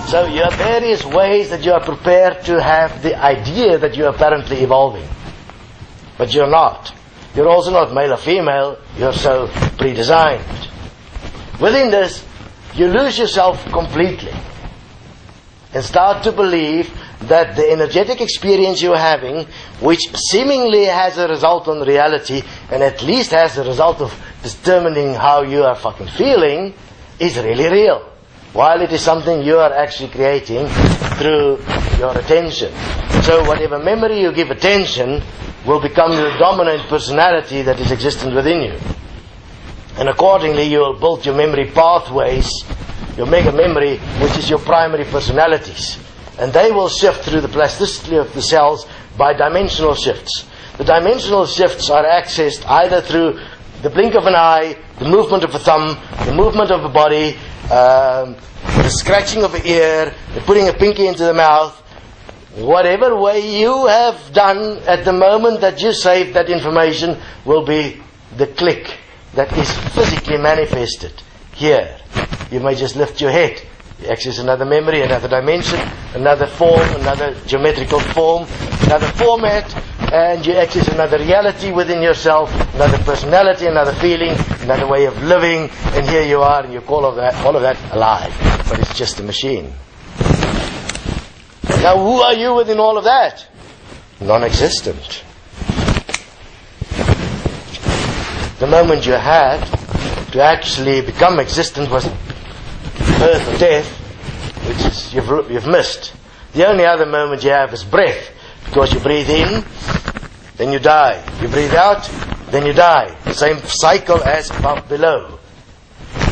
So you have various ways that you are prepared to have the idea that you are apparently evolving. But you're not. You're also not male or female. You're so predesigned. Within this, you lose yourself completely and start to believe that the energetic experience you're having, which seemingly has a result on reality and at least has a result of determining how you are fucking feeling, is really real. While it is something you are actually creating through your attention. So whatever memory you give attention will become your dominant personality that is existent within you. And accordingly you will build your memory pathways, your mega memory, which is your primary personalities. And they will shift through the plasticity of the cells by dimensional shifts. The dimensional shifts are accessed either through the blink of an eye, the movement of a thumb, the movement of a body, the scratching of an ear, the putting a pinky into the mouth. Whatever way you have done at the moment that you save that information will be the click that is physically manifested here. You may just lift your head. You access another memory, another dimension, another form, another geometrical form, another format, and you access another reality within yourself, another personality, another feeling, another way of living, and here you are, and you call all of that alive. But it's just a machine. Now who are you within all of that? Non-existent. The moment you had to actually become existent was birth or death, which is you've missed. The only other moment you have is breath, because you breathe in, then you die. You breathe out, then you die. The same cycle as above below.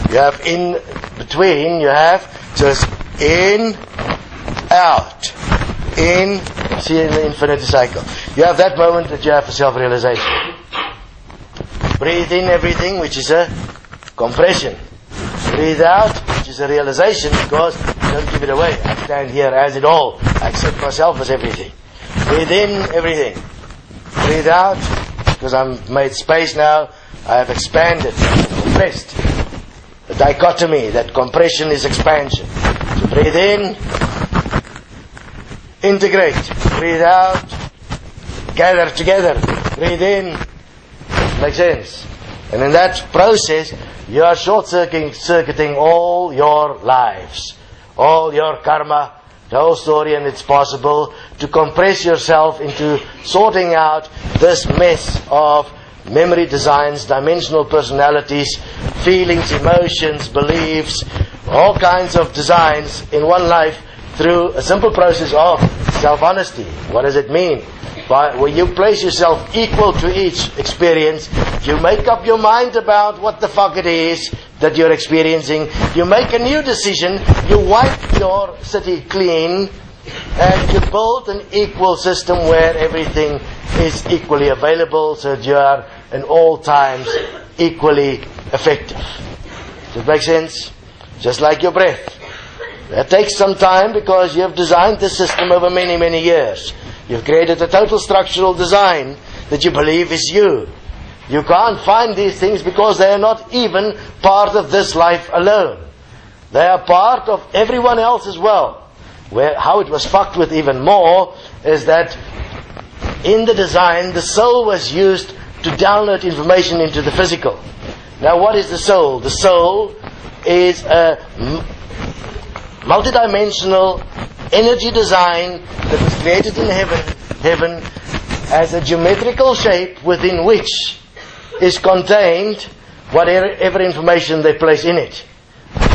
You have in between, you have just in, out, in, see in the infinity cycle. You have that moment that you have for self-realization. Breathe in everything, which is a compression. Breathe out, which is a realization, because don't give it away. I stand here as it all. I accept myself as everything. Breathe in everything. Breathe out, because I'm made space now. I have expanded, compressed. The dichotomy, that compression is expansion. So breathe in, integrate. Breathe out, gather together. Breathe in. Makes sense? And in that process, you are short-circuiting all your lives, all your karma, the whole story, and it's possible to compress yourself into sorting out this mess of memory designs, dimensional personalities, feelings, emotions, beliefs, all kinds of designs in one life through a simple process of self-honesty. What does it mean? When you place yourself equal to each experience, you make up your mind about what the fuck it is that you're experiencing. You make a new decision. You wipe your city clean, and you build an equal system where everything is equally available, so that you are in all times equally effective. Does it make sense? Just like your breath. That takes some time because you have designed the system over many, many years. You've created a total structural design that you believe is you. You can't find these things because they are not even part of this life alone. They are part of everyone else as well. How it was fucked with even more is that in the design, the soul was used to download information into the physical. Now what is the soul? The soul is a multidimensional energy design that was created in heaven as a geometrical shape within which is contained whatever information they place in it.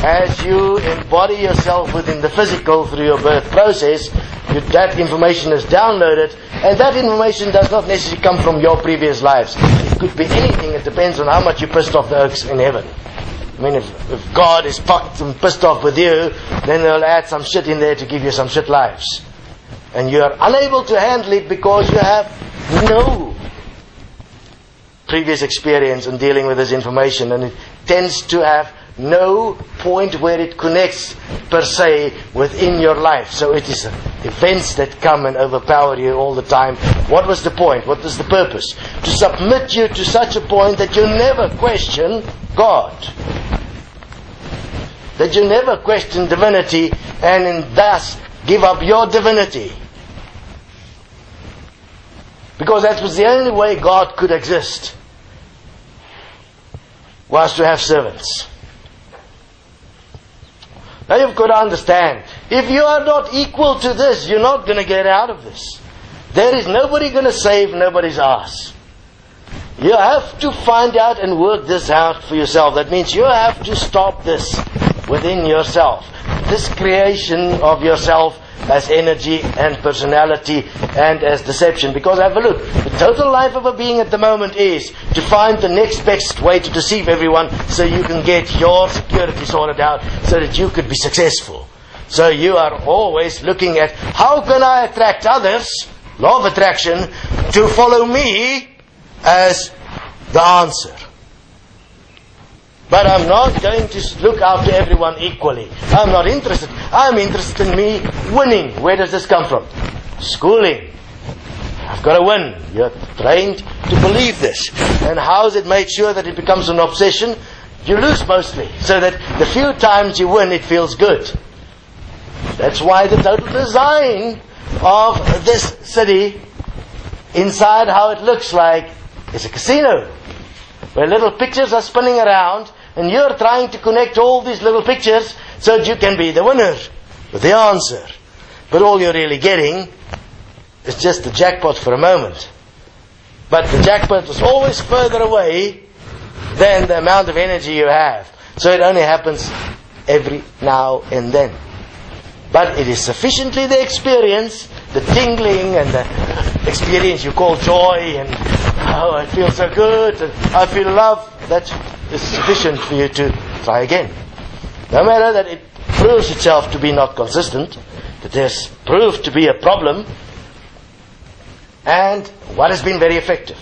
As you embody yourself within the physical through your birth process, that information is downloaded, and that information does not necessarily come from your previous lives. It could be anything. It depends on how much you pissed off the oaks in heaven. I mean, if God is fucked and pissed off with you, then they'll add some shit in there to give you some shit lives. And you are unable to handle it because you have no previous experience in dealing with this information, and it tends to have no point where it connects per se within your life. So it is events that come and overpower you all the time. What was the point? What was the purpose? To submit you to such a point that you never question God. that you never question divinity and thus give up your divinity. Because that was the only way God could exist, was to have servants. Now you've got to understand, if you are not equal to this, you're not going to get out of this. There is nobody going to save nobody's ass. You have to find out and work this out for yourself. That means you have to stop this within yourself. This creation of yourself as energy and personality and as deception. Because have a look, the total life of a being at the moment is to find the next best way to deceive everyone so you can get your security sorted out so that you could be successful. So you are always looking at how can I attract others, law of attraction, to follow me as the answer. But I'm not going to look after everyone equally. I'm not interested. I'm interested in me winning. Where does this come from? Schooling. I've got to win. You're trained to believe this. And how is it made sure that it becomes an obsession? You lose mostly. So that the few times you win, it feels good. That's why the total design of this city, inside how it looks like, is a casino. Where little pictures are spinning around, and you're trying to connect all these little pictures so that you can be the winner with the answer. But all you're really getting is just the jackpot for a moment. But the jackpot is always further away than the amount of energy you have. So it only happens every now and then. But it is sufficiently the experience, the tingling and the experience you call joy and oh, I feel so good and I feel love, that is sufficient for you to try again. No matter that it proves itself to be not consistent, that there's proved to be a problem, and what has been very effective?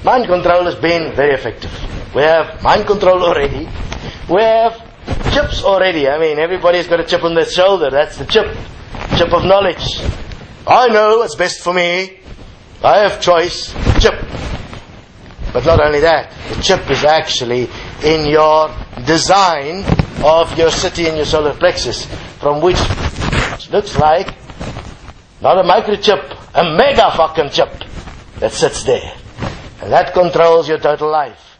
Mind control has been very effective. We have mind control already. We have chips already. I mean, everybody's got a chip on their shoulder. That's the chip. Chip of knowledge. I know what's best for me. I have choice. Chip. But not only that, the chip is actually in your design of your city and your solar plexus, from which it looks like not a microchip, a mega fucking chip that sits there. And that controls your total life.